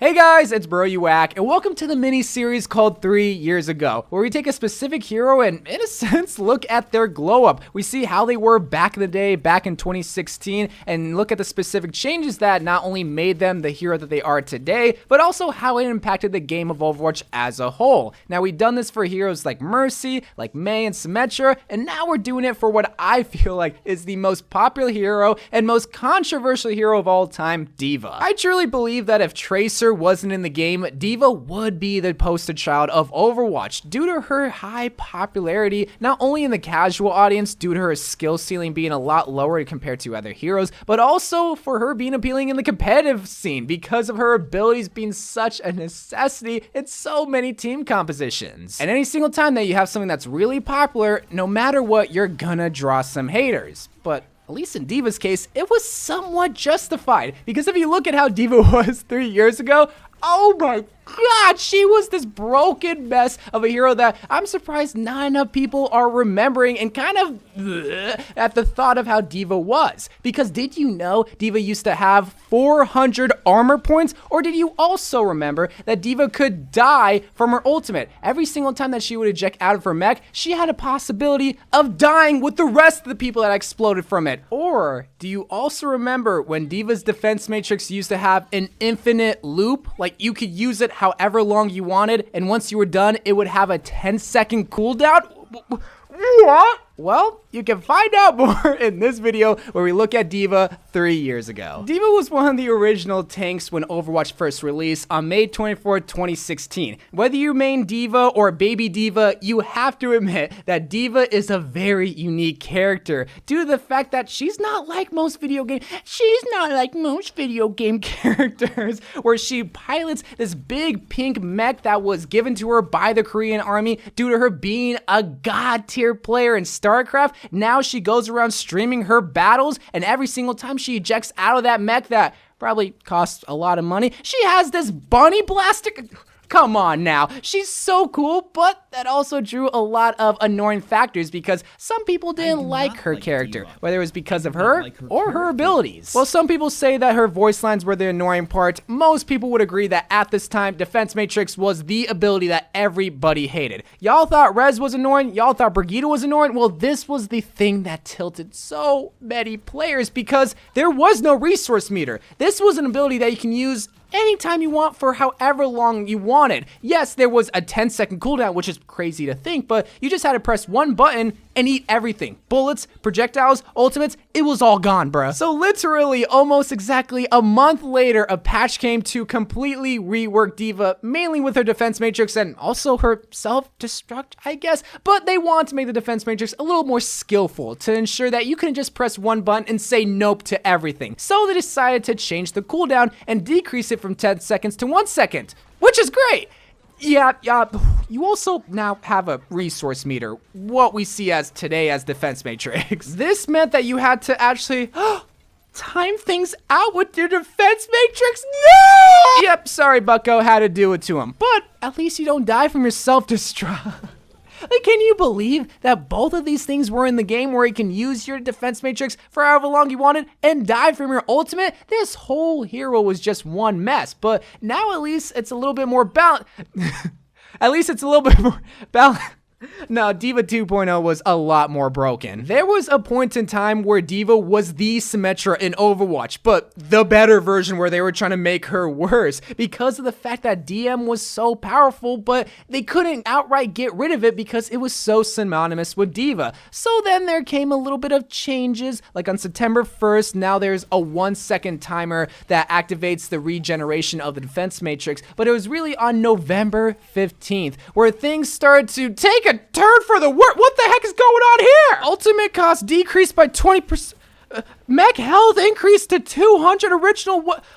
Hey guys, it's YOU WACK, and welcome to the mini-series called 3 Years Ago, where we take a specific hero and, in a sense, look at their glow-up. We see how they were back in the day, back in 2016, and look at the specific changes that not only made them the hero that they are today, but also how it impacted the game of Overwatch as a whole. Now, we've done this for heroes like Mercy, like Mei and Symmetra, and now we're doing it for what I feel like is the most popular hero and most controversial hero of all time, D.Va. I truly believe that if Tracer wasn't in the game, D.Va would be the poster child of Overwatch due to her high popularity, not only in the casual audience due to her skill ceiling being a lot lower compared to other heroes, but also for her being appealing in the competitive scene because of her abilities being such a necessity in so many team compositions. And any single time that you have something that's really popular, no matter what, you're gonna draw some haters. But at least in D.Va's case, it was somewhat justified, because if you look at how D.Va was 3 years ago, oh my god, she was this broken mess of a hero that I'm surprised not enough people are remembering and kind of at the thought of how D.Va was. Because did you know D.Va used to have 400 armor points? Or did you also remember that D.Va could die from her ultimate? Every single time that she would eject out of her mech, she had a possibility of dying with the rest of the people that exploded from it. Or do you also remember when D.Va's defense matrix used to have an infinite loop? Like, you could use it however long you wanted, and once you were done, it would have a 10-second cooldown? What? Well, you can find out more in this video where we look at D.Va 3 years ago. D.Va was one of the original tanks when Overwatch first released on May 24, 2016. Whether you main D.Va or baby D.Va, you have to admit that D.Va is a very unique character due to the fact that she's not like most video game characters where she pilots this big pink mech that was given to her by the Korean army due to her being a god tier player in StarCraft. Now she goes around streaming her battles, and every single time she ejects out of that mech that probably costs a lot of money, she has this bunny blaster. Come on now, she's so cool, but that also drew a lot of annoying factors because some people didn't like her character, whether it was because of her or her abilities. Well, some people say that her voice lines were the annoying part. Most people would agree that at this time, Defense Matrix was the ability that everybody hated. Y'all thought Rez was annoying, y'all thought Brigitte was annoying. Well, this was the thing that tilted so many players because there was no resource meter. This was an ability that you can use anytime you want for however long you wanted. Yes, there was a 10-second cooldown, which is crazy to think, but you just had to press one button and eat everything. Bullets, projectiles, ultimates, it was all gone, bruh. So literally, almost exactly a month later, a patch came to completely rework D.Va, mainly with her defense matrix and also her self-destruct, I guess. But they want to make the defense matrix a little more skillful to ensure that you couldn't just press one button and say nope to everything. So they decided to change the cooldown and decrease it from 10 seconds to 1 second, which is great. Yeah, you also now have a resource meter, what we see as today as defense matrix. This meant that you had to actually time things out with your defense matrix. No! Yep, sorry bucko, had to do it to him. But at least you don't die from your self-destruct. Like, can you believe that both of these things were in the game where you can use your defense matrix for however long you wanted and die from your ultimate? This whole hero was just one mess, but now at least it's a little bit more balanced. At least it's a little bit more balanced. No, D.Va 2.0 was a lot more broken. There was a point in time where D.Va was the Symmetra in Overwatch, but the better version where they were trying to make her worse because of the fact that DM was so powerful, but they couldn't outright get rid of it because it was so synonymous with D.Va. So then there came a little bit of changes, like on September 1st, now there's a 1 second timer that activates the regeneration of the defense matrix, but it was really on November 15th where things started to take a turn for the worse. What the heck is going on here? Ultimate cost decreased by 20%. Mech health increased to 200. Original movement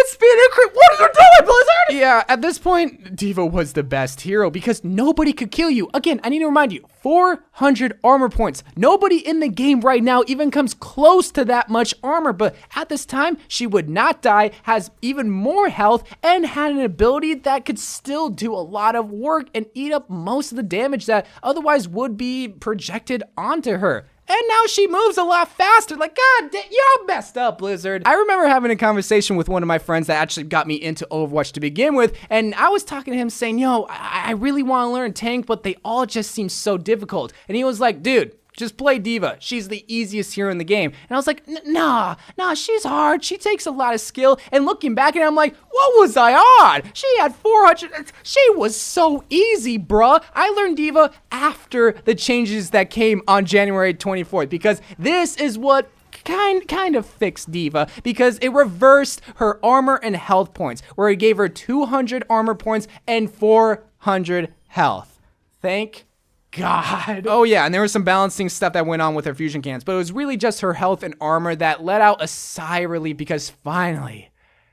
speed increase. What are you doing, Blizzard? Yeah, at this point, D.Va was the best hero because nobody could kill you. Again, I need to remind you, 400 armor points. Nobody in the game right now even comes close to that much armor, but at this time, she would not die, has even more health, and had an ability that could still do a lot of work and eat up most of the damage that otherwise would be projected onto her. and now she moves a lot faster. Like, God, y'all messed up, Blizzard. I remember having a conversation with one of my friends that actually got me into Overwatch to begin with, and I was talking to him saying, yo, I really want to learn tank, but they all just seem so difficult. And he was like, dude, just play D.Va. She's the easiest hero in the game. And I was like, nah, she's hard. She takes a lot of skill. And looking back at it, I'm like, what was I on? She had 400. She was so easy, bruh. I learned D.Va after the changes that came on January 24th, because this is what kind of fixed D.Va, because it reversed her armor and health points, where it gave her 200 armor points and 400 health. Thank God. Oh yeah, and there was some balancing stuff that went on with her fusion cannons, but it was really just her health and armor that let out a sigh of relief, because finally,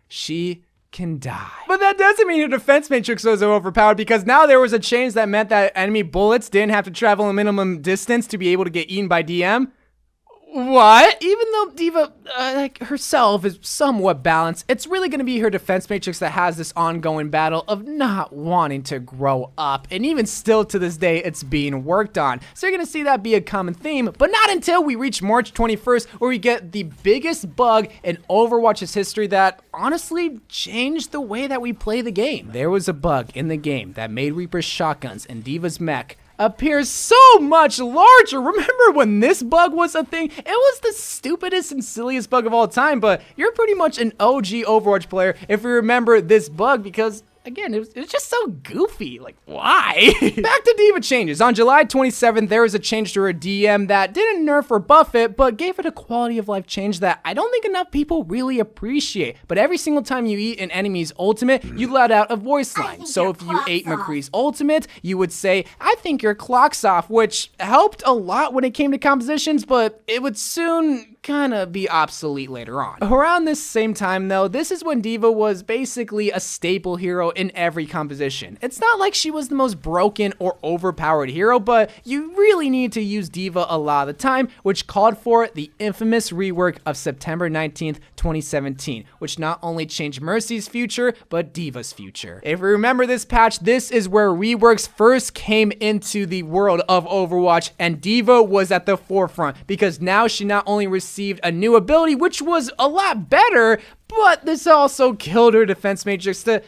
she can die. But that doesn't mean her defense matrix was overpowered, because now there was a change that meant that enemy bullets didn't have to travel a minimum distance to be able to get eaten by DM. What? Even though D.Va, herself is somewhat balanced, it's really going to be her defense matrix that has this ongoing battle of not wanting to grow up. And even still to this day, it's being worked on. So you're going to see that be a common theme, but not until we reach March 21st, where we get the biggest bug in Overwatch's history that honestly changed the way that we play the game. There was a bug in the game that made Reaper's shotguns and D.Va's mech appears so much larger. Remember when this bug was a thing? It was the stupidest and silliest bug of all time, but you're pretty much an OG Overwatch player if you remember this bug, because again, it was just so goofy. Like, why? Back to Diva Changes. On July 27th, there was a change to her DM that didn't nerf or buff it, but gave it a quality of life change that I don't think enough people really appreciate. But every single time you eat an enemy's ultimate, you let out a voice line. So if you ate McCree's ultimate, you would say, I think your clock's off, which helped a lot when it came to compositions, but it would soon kind of be obsolete later on. Around this same time though, this is when D.Va was basically a staple hero in every composition. It's not like she was the most broken or overpowered hero, but you really need to use D.Va a lot of the time, which called for the infamous rework of September 19th, 2017, which not only changed Mercy's future, but D.Va's future. If you remember this patch, this is where reworks first came into the world of Overwatch, and D.Va was at the forefront, because now she not only received a new ability, which was a lot better, but this also killed her defense matrix to,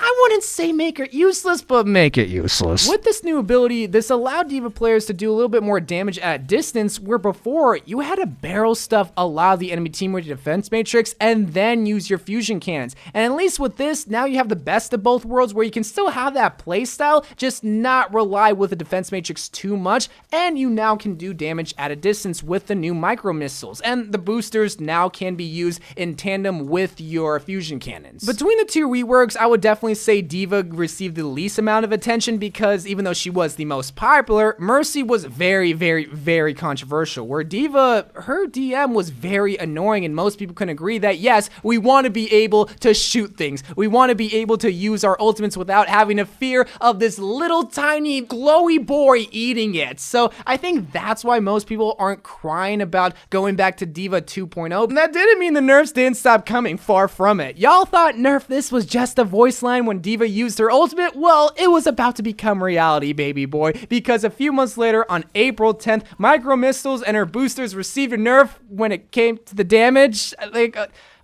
I wouldn't say make her useless, but make it useless. With this new ability, this allowed D.Va players to do a little bit more damage at distance, where before, you had to barrel stuff a lot of the enemy team with your defense matrix, and then use your fusion cannons. And at least with this, now you have the best of both worlds, where you can still have that playstyle, just not rely with the defense matrix too much, and you now can do damage at a distance with the new micro missiles, and the boosters now can be used in tandem with your fusion cannons. Between the two reworks, I would definitely say D.Va received the least amount of attention, because even though she was the most popular, Mercy was very, very, very controversial, where D.Va, her DM was very annoying, and most people can agree that yes, we want to be able to shoot things. We want to be able to use our ultimates without having a fear of this little tiny glowy boy eating it. So I think that's why most people aren't crying about going back to D.Va 2.0. And that didn't mean the nerfs didn't stop coming, far from it. Y'all thought nerf this was just a voice line when D.Va used her ultimate? Well, it was about to become reality, baby boy, because a few months later, on April 10th, micro missiles and her boosters received a nerf when it came to the damage. Like,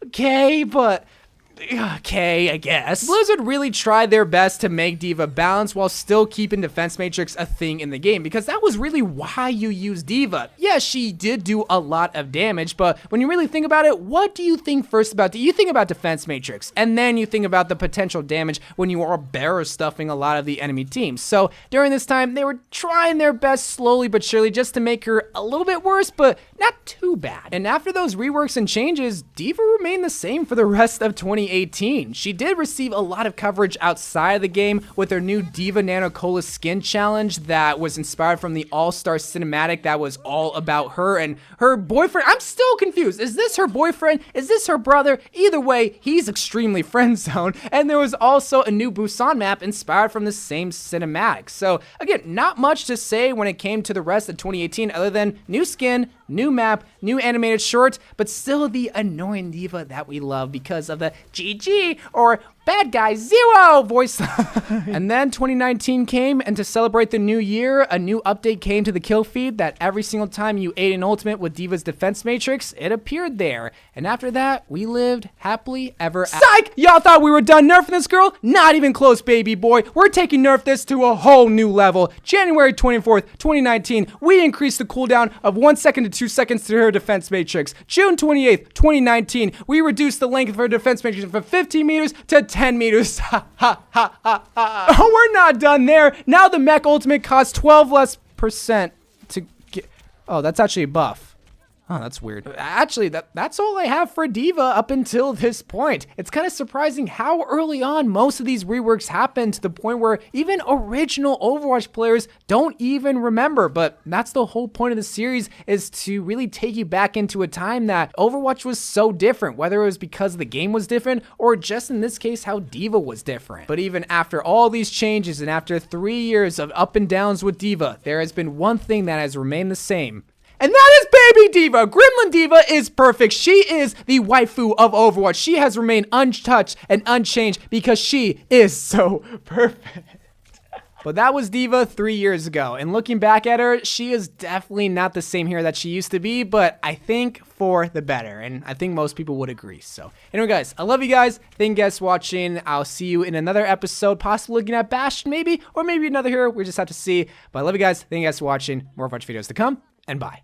okay, but okay, I guess. Blizzard really tried their best to make D.Va balance while still keeping defense matrix a thing in the game, because that was really why you use D.Va. Yeah, she did do a lot of damage, but when you really think about it, what do you think first about? Do you think about defense matrix, and then you think about the potential damage when you are barrel stuffing a lot of the enemy teams. So during this time, they were trying their best slowly but surely just to make her a little bit worse, but not too bad. And after those reworks and changes, D.Va remained the same for the rest of 2018. She did receive a lot of coverage outside of the game with her new D.Va Nano Cola skin challenge that was inspired from the All-Star cinematic that was all about her and her boyfriend. I'm still confused. Is this her boyfriend? Is this her brother? Either way, he's extremely friend-zoned. And there was also a new Busan map inspired from the same cinematic. So again, not much to say when it came to the rest of 2018 other than new skin, new map, new animated shorts, but still the annoying D.Va that we love because of the GG or Bad guy 0 voice. And then 2019 came, and to celebrate the new year, a new update came to the kill feed that every single time you ate an ultimate with D.va's defense matrix, it appeared there. And after that, we lived happily ever after. Psych! Y'all thought we were done nerfing this girl? Not even close, baby boy. We're taking nerf this to a whole new level. January 24th, 2019, we increased the cooldown of 1 second to 2 seconds to her defense matrix. June 28th, 2019, we reduced the length of her defense matrix from 15 meters to 10 meters. Ha ha ha ha ha. Oh, we're not done there. Now the mech ultimate costs 12% less to get. Oh, that's actually a buff. Oh, that's weird. Actually, that's all I have for D.va up until this point. It's kind of surprising how early on most of these reworks happen, to the point where even original Overwatch players don't even remember. But that's the whole point of the series, is to really take you back into a time that Overwatch was so different, whether it was because the game was different or just in this case how D.va was different. But even after all these changes and after 3 years of up and downs with D.va, there has been one thing that has remained the same. And that is baby D.va. Gremlin D.va is perfect. She is the waifu of Overwatch. She has remained untouched and unchanged because she is so perfect. But that was D.va 3 years ago. And looking back at her, she is definitely not the same hero that she used to be, but I think for the better. And I think most people would agree. So anyway, guys, I love you guys. Thank you guys for watching. I'll see you in another episode, possibly looking at Bastion maybe, or maybe another hero. We just have to see. But I love you guys. Thank you guys for watching. More Overwatch videos to come, and bye.